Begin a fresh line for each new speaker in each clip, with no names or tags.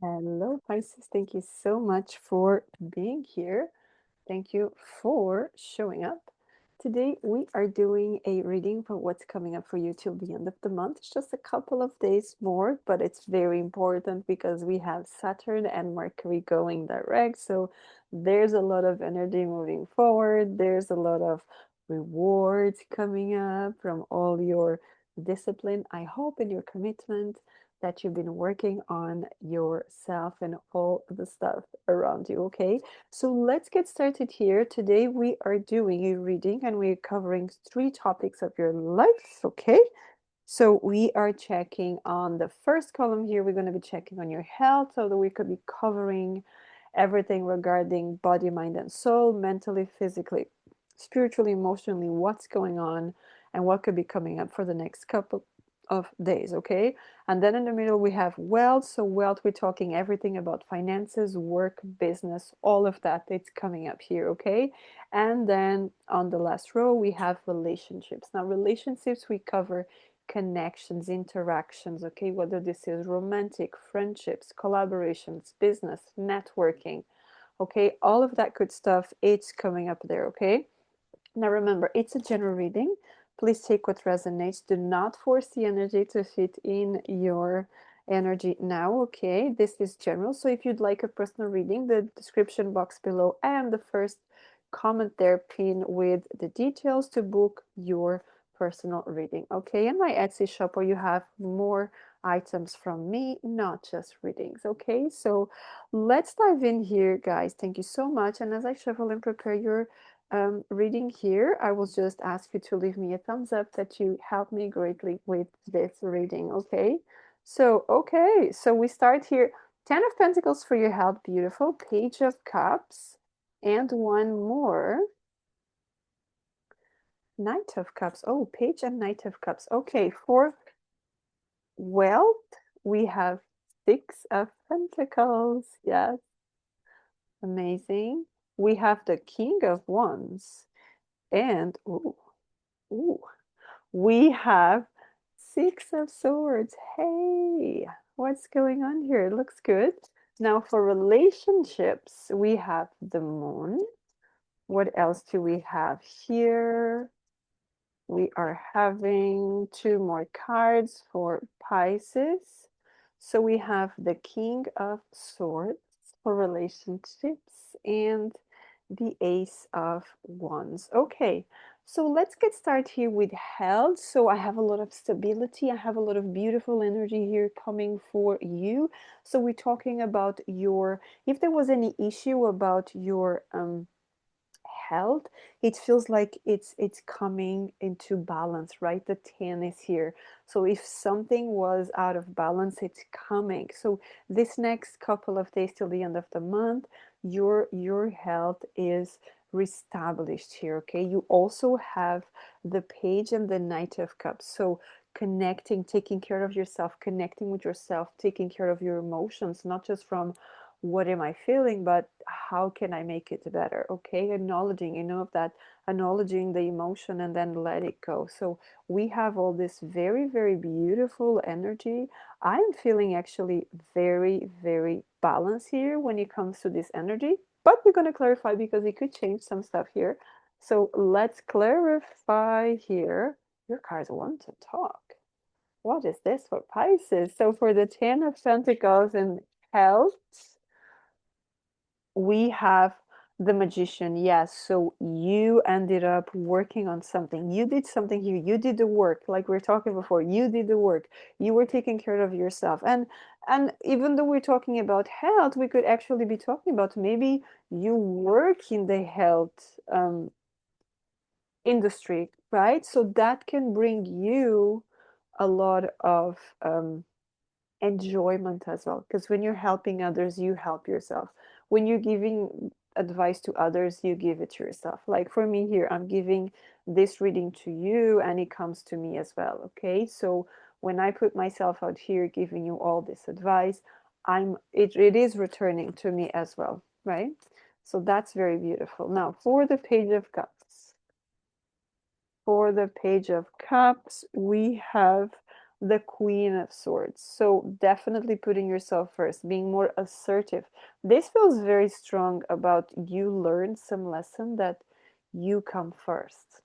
Hello, Pisces. Thank you so much for being here. Thank you for showing up. Today, we are doing a reading for what's coming up for you till the end of the month. It's just a couple of days more, but it's very important because we have Saturn and Mercury going direct. So there's a lot of energy moving forward. There's a lot of rewards coming up from all your discipline, I hope, and your commitment that you've been working on yourself and all the stuff around you, okay? So let's get started here. Today we are doing a reading and we're covering 3 topics of your life, okay? So we are checking on the first column here. We're going to be checking on your health, so that we could be covering everything regarding body, mind, and soul, mentally, physically, spiritually, emotionally, what's going on and what could be coming up for the next couple of days, okay? And then in the middle we have wealth. So wealth, we're talking everything about finances, work, business, all of that. It's coming up here, okay? And then on the last row we have relationships. Now relationships, we cover connections, interactions, okay? Whether this is romantic, friendships, collaborations, business, networking, okay? All of that good stuff, it's coming up there, okay? Now remember, it's a general reading. Please take what resonates. Do not force the energy to fit in your energy now, okay? This is general. So if you'd like a personal reading, the description box below and the first comment there, pin with the details to book your personal reading, okay? And my Etsy shop where you have more items from me, not just readings, okay? So let's dive in here, guys. Thank you so much. And as I shuffle and prepare your reading here, I will just ask you to leave me a thumbs up that you help me greatly with this reading, okay? So we start here. 10 of Pentacles for your health, beautiful. Page of Cups, and one more. Knight of Cups. Oh, Page and Knight of Cups. Okay, for wealth, we have 6 of Pentacles. Yes, amazing. We have the King of Wands, and ooh, we have 6 of Swords. Hey, what's going on here? It looks good. Now for relationships, we have the Moon. What else do we have here? We are having 2 more cards for Pisces. So we have the King of Swords for relationships and the Ace of Wands. Okay, so let's get started here with health. So I have a lot of stability. I have a lot of beautiful energy here coming for you. So we're talking about your, if there was any issue about your health, it feels like it's coming into balance, right? The 10 is here. So if something was out of balance, it's coming. So this next couple of days till the end of the month, your health is reestablished here, okay? You also have the Page and the Knight of Cups. So connecting, taking care of yourself, connecting with yourself, taking care of your emotions, not just from what am I feeling, but how can I make it better? Okay, acknowledging, of that, acknowledging the emotion and then let it go. So we have all this very, very beautiful energy. I'm feeling actually very, very balanced here when it comes to this energy, but we're going to clarify because it could change some stuff here. So let's clarify here. Your cards want to talk. What is this for Pisces? So for the 10 of Pentacles and health, we have the Magician. Yes, so you ended up working on something. You did something here. You did the work, like we are talking before. You did the work. You were taking care of yourself. And even though we're talking about health, we could actually be talking about maybe you work in the health industry, right? So that can bring you a lot of enjoyment as well, because when you're helping others, you help yourself. When you're giving advice to others, you give it to yourself. Like for me here, I'm giving this reading to you and it comes to me as well, okay? So when I put myself out here giving you all this advice, it is returning to me as well, right? So that's very beautiful. Now for the Page of Cups, we have the Queen of Swords. So definitely putting yourself first, being more assertive. This feels very strong about you learned some lesson that you come first.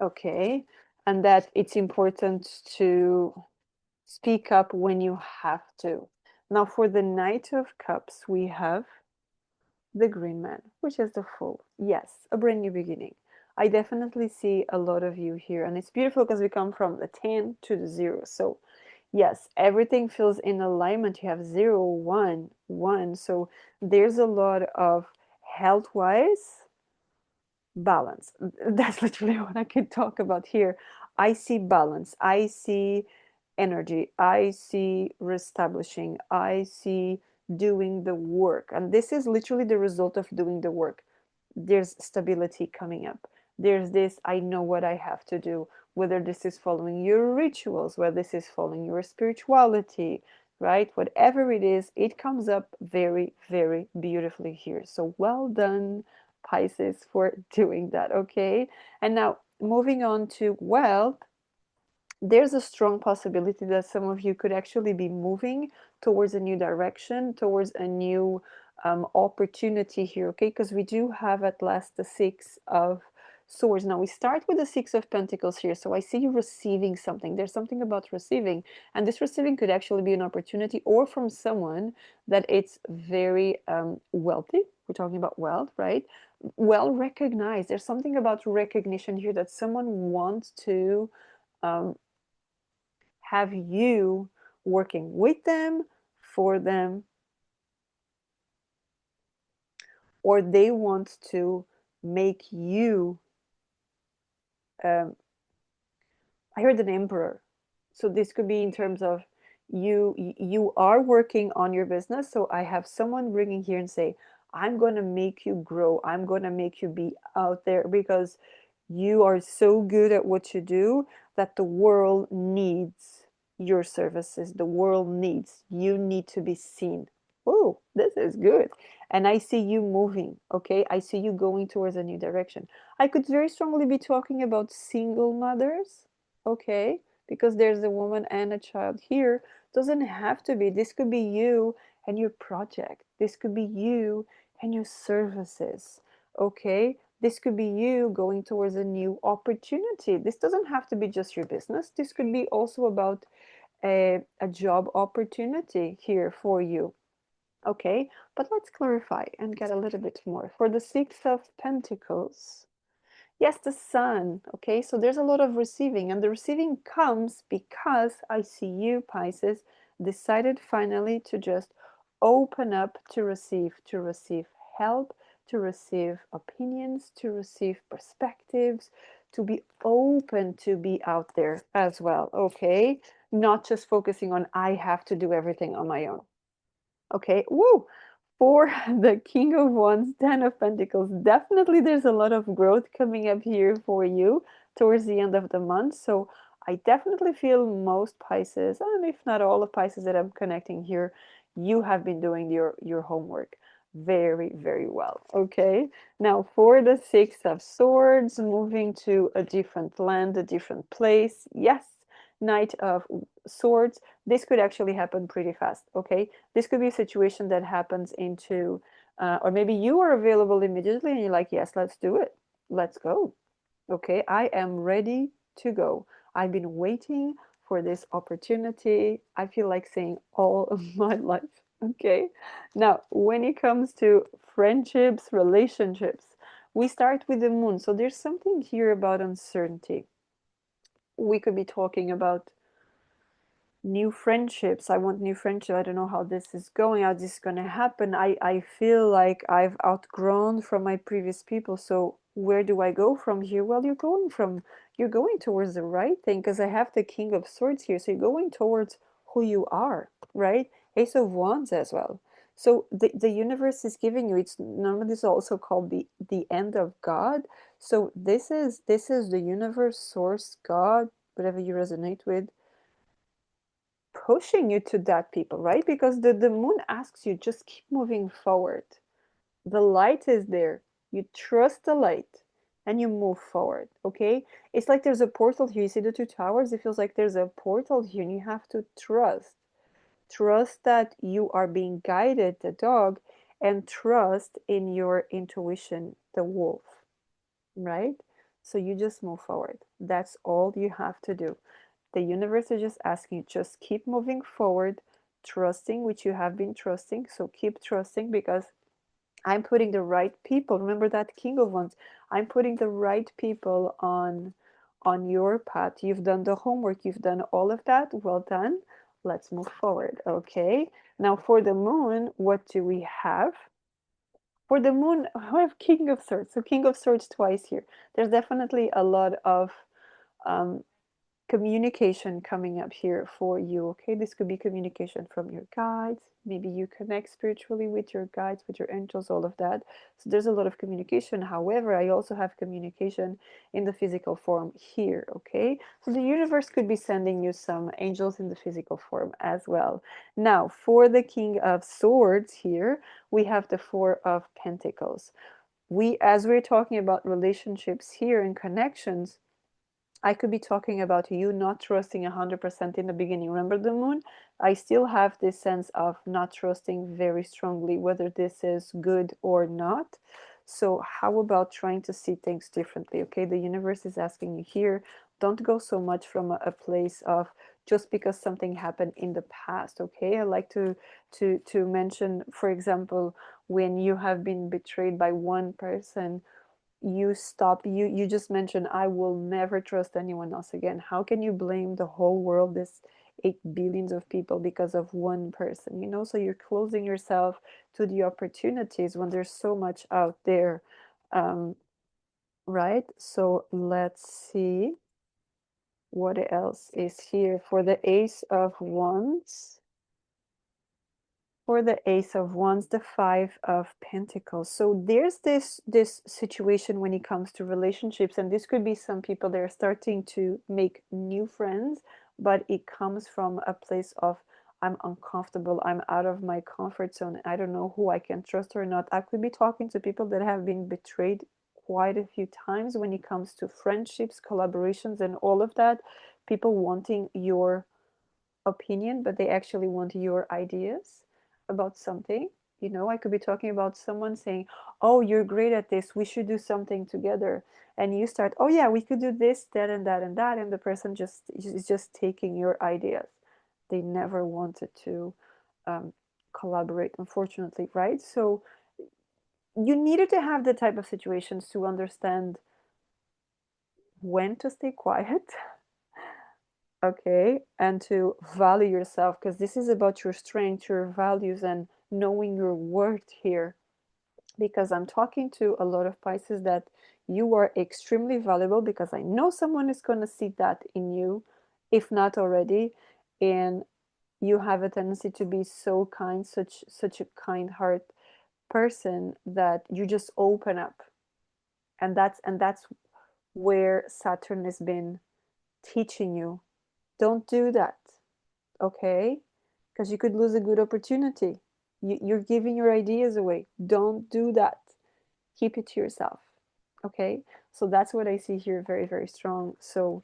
Okay. And that it's important to speak up when you have to. Now, for the Knight of Cups, we have the Green Man, which is the Fool. Yes, a brand new beginning. I definitely see a lot of you here, and it's beautiful because we come from the 10 to the 0. So, yes, everything feels in alignment. You have 0, 1, 1. So, there's a lot of health wise balance. That's literally what I could talk about here. I see balance. I see energy. I see reestablishing. I see doing the work. And this is literally the result of doing the work. There's stability coming up. There's this, I know what I have to do, whether this is following your rituals, whether this is following your spirituality, right? Whatever it is, it comes up very, very beautifully here. So well done, Pisces, for doing that, okay? And now moving on to wealth, there's a strong possibility that some of you could actually be moving towards a new direction, towards a new opportunity here, okay? Because we do have at last the Six of Swords. Now we start with the Six of Pentacles here. So I see you receiving something. There's something about receiving, and this receiving could actually be an opportunity or from someone that it's very wealthy. We're talking about wealth, right? Well recognized. There's something about recognition here that someone wants to um, have you working with them, for them, or they want to make you. I heard an emperor, so this could be in terms of you are working on your business. So I have someone bringing here and say, I'm going to make you grow. I'm going to make you be out there because you are so good at what you do that the world needs your services. The world needs, you need to be seen. Oh, this is good. And I see you moving, okay? I see you going towards a new direction. I could very strongly be talking about single mothers, okay? Because there's a woman and a child here. Doesn't have to be. This could be you and your project. This could be you and your services, okay? This could be you going towards a new opportunity. This doesn't have to be just your business. This could be also about a job opportunity here for you. Okay, but let's clarify and get a little bit more. For the Six of Pentacles, yes, the Sun. Okay, so there's a lot of receiving, and the receiving comes because I see you, Pisces, decided finally to just open up to receive help, to receive opinions, to receive perspectives, to be open to be out there as well. Okay, not just focusing on I have to do everything on my own. Okay, woo! For the King of Wands, Ten of Pentacles, definitely there's a lot of growth coming up here for you towards the end of the month. So I definitely feel most Pisces, and if not all of Pisces that I'm connecting here, you have been doing your homework very, very well. Okay, now for the Six of Swords, moving to a different land, a different place. Yes, Knight of Swords, this could actually happen pretty fast. Okay, this could be a situation that happens into or maybe you are available immediately and you're like, yes, let's do it, let's go. Okay, I am ready to go. I've been waiting for this opportunity, I feel like saying, all of my life. Okay, now when it comes to friendships, relationships, we start with the Moon. So there's something here about uncertainty. We could be talking about new friendships. I want new friendship. I don't know how this is going, how this is going to happen. I feel like I've outgrown from my previous people. So where do I go from here? Well, you're going towards the right thing because I have the King of Swords here. So you're going towards who you are, right? Ace of Wands as well. So the universe is giving you, it's normally this is also called the end of God. So this is the universe, source, God, whatever you resonate with, pushing you to that, people, right? Because the moon asks you, just keep moving forward. The light is there. You trust the light and you move forward. Okay, it's like there's a portal here. You see the two towers? It feels like there's a portal here, and you have to trust that you are being guided, the dog, and trust in your intuition, the wolf, right? So you just move forward. That's all you have to do. The universe is just asking you, just keep moving forward, trusting, which you have been trusting. So keep trusting, because I'm putting the right people. Remember that King of Wands. I'm putting the right people on your path. You've done the homework. You've done all of that. Well done. Let's move forward. Okay. Now for the moon, what do we have? For the moon, I have King of Swords. So King of Swords twice here. There's definitely a lot of um, communication coming up here for you. Okay, this could be communication from your guides. Maybe you connect spiritually with your guides, with your angels, all of that. So there's a lot of communication. However, I also have communication in the physical form here. Okay, so the universe could be sending you some angels in the physical form as well. Now for the King of Swords here, we have the Four of Pentacles. As we're talking about relationships here and connections, I could be talking about you not trusting 100% in the beginning. Remember the moon? I still have this sense of not trusting very strongly, whether this is good or not. So, how about trying to see things differently? Okay, the universe is asking you here, don't go so much from a place of just because something happened in the past. Okay, I like to mention, for example, when you have been betrayed by one person, you just mentioned, I will never trust anyone else again. How can you blame the whole world, this 8 billions of people, because of one person? So you're closing yourself to the opportunities when there's so much out there. um, right, so let's see what else is here for the Ace of Wands. For the Ace of Wands, the Five of Pentacles. So there's this situation when it comes to relationships, and this could be some people that are starting to make new friends, but it comes from a place of, I'm uncomfortable, I'm out of my comfort zone, I don't know who I can trust or not. I could be talking to people that have been betrayed quite a few times when it comes to friendships, collaborations, and all of that. People wanting your opinion, but they actually want your ideas about something. I could be talking about someone saying, oh, you're great at this, we should do something together. And you start, oh yeah, we could do this, that, and that, and that. And the person just is just taking your ideas. They never wanted to collaborate, unfortunately, right? So you needed to have the type of situations to understand when to stay quiet. Okay, and to value yourself, because this is about your strength, your values, and knowing your worth here. Because I'm talking to a lot of Pisces that you are extremely valuable, because I know someone is going to see that in you, if not already. And you have a tendency to be so kind, such a kind heart person, that you just open up. And that's where Saturn has been teaching you, don't do that. Okay, because you could lose a good opportunity. You're giving your ideas away. Don't do that. Keep it to yourself. Okay, so that's what I see here, very, very strong. So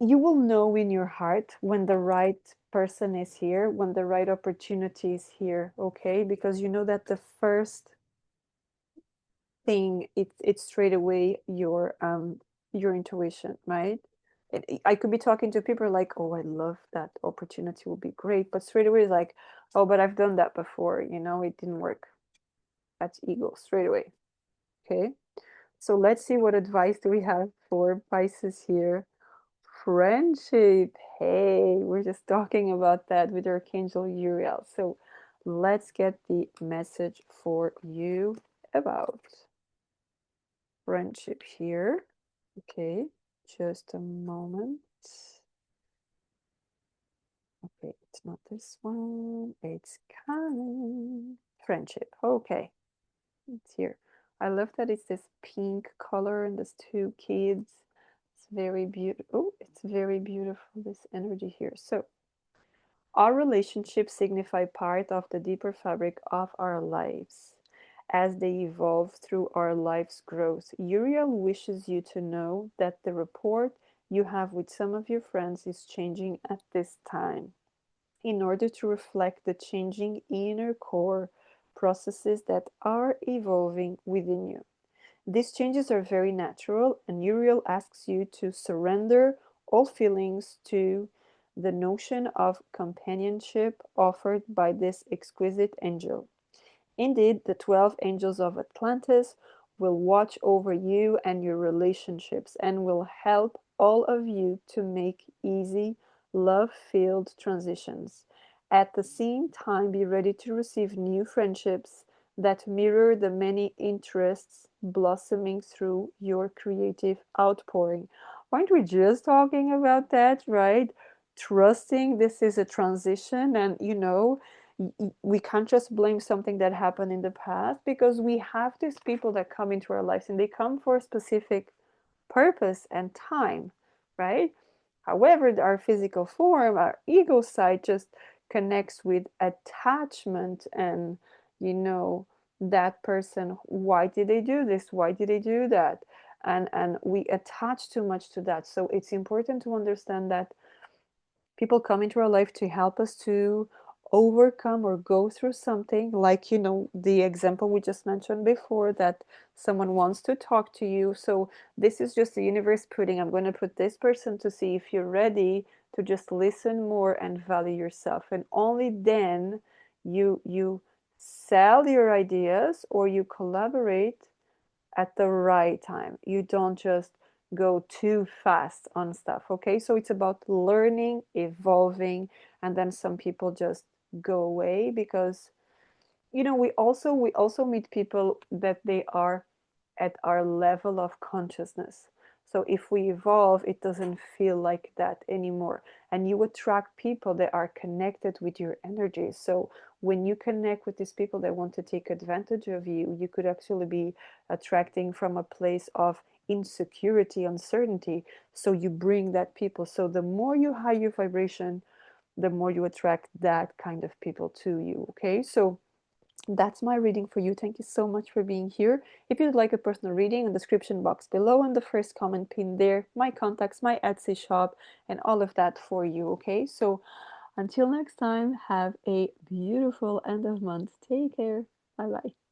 you will know in your heart when the right person is here, when the right opportunity is here. Okay, because you know that the first thing, it's straight away your intuition, right? I could be talking to people like, oh, I love that opportunity, will be great, but straight away it's like, oh, but I've done that before, it didn't work. That's ego straight away. Okay, so let's see what advice do we have for Pisces here. Friendship. Hey, we're just talking about that with Archangel Uriel. So let's get the message for you about friendship here. Okay, just a moment. Okay, it's not this one. It's coming. Friendship. Okay, it's here. I love that it's this pink color and there's two kids. It's very beautiful. Oh, it's very beautiful, this energy here. So, our relationships signify part of the deeper fabric of our lives. as they evolve through our life's growth. Uriel wishes you to know that the rapport you have with some of your friends is changing at this time in order to reflect the changing inner core processes that are evolving within you. These changes are very natural, and Uriel asks you to surrender all feelings to the notion of companionship offered by this exquisite angel. Indeed, the 12 angels of Atlantis will watch over you and your relationships and will help all of you to make easy, love filled transitions. At the same time, be ready to receive new friendships that mirror the many interests blossoming through your creative outpouring. Aren't we just talking about that, right? Trusting this is a transition, and we can't just blame something that happened in the past, because we have these people that come into our lives and they come for a specific purpose and time, right? However, our physical form, our ego side, just connects with attachment and, you know, that person, why did they do this? Why did they do that? And we attach too much to that. So it's important to understand that people come into our life to help us to overcome or go through something, like the example we just mentioned before, that someone wants to talk to you. So this is just the universe putting, I'm going to put this person to see if you're ready to just listen more and value yourself, and only then you sell your ideas or you collaborate at the right time. You don't just go too fast on stuff, okay? So it's about learning, evolving, and then some people just go away because we also meet people that they are at our level of consciousness. So if we evolve, it doesn't feel like that anymore. And you attract people that are connected with your energy. So when you connect with these people that want to take advantage of you, you could actually be attracting from a place of insecurity, uncertainty. So you bring that people. So the more you high your vibration, the more you attract that kind of people to you. Okay. So that's my reading for you. Thank you so much for being here. If you'd like a personal reading, in the description box below and the first comment pinned there, my contacts, my Etsy shop, and all of that for you. Okay, so until next time, have a beautiful end of month. Take care. Bye bye.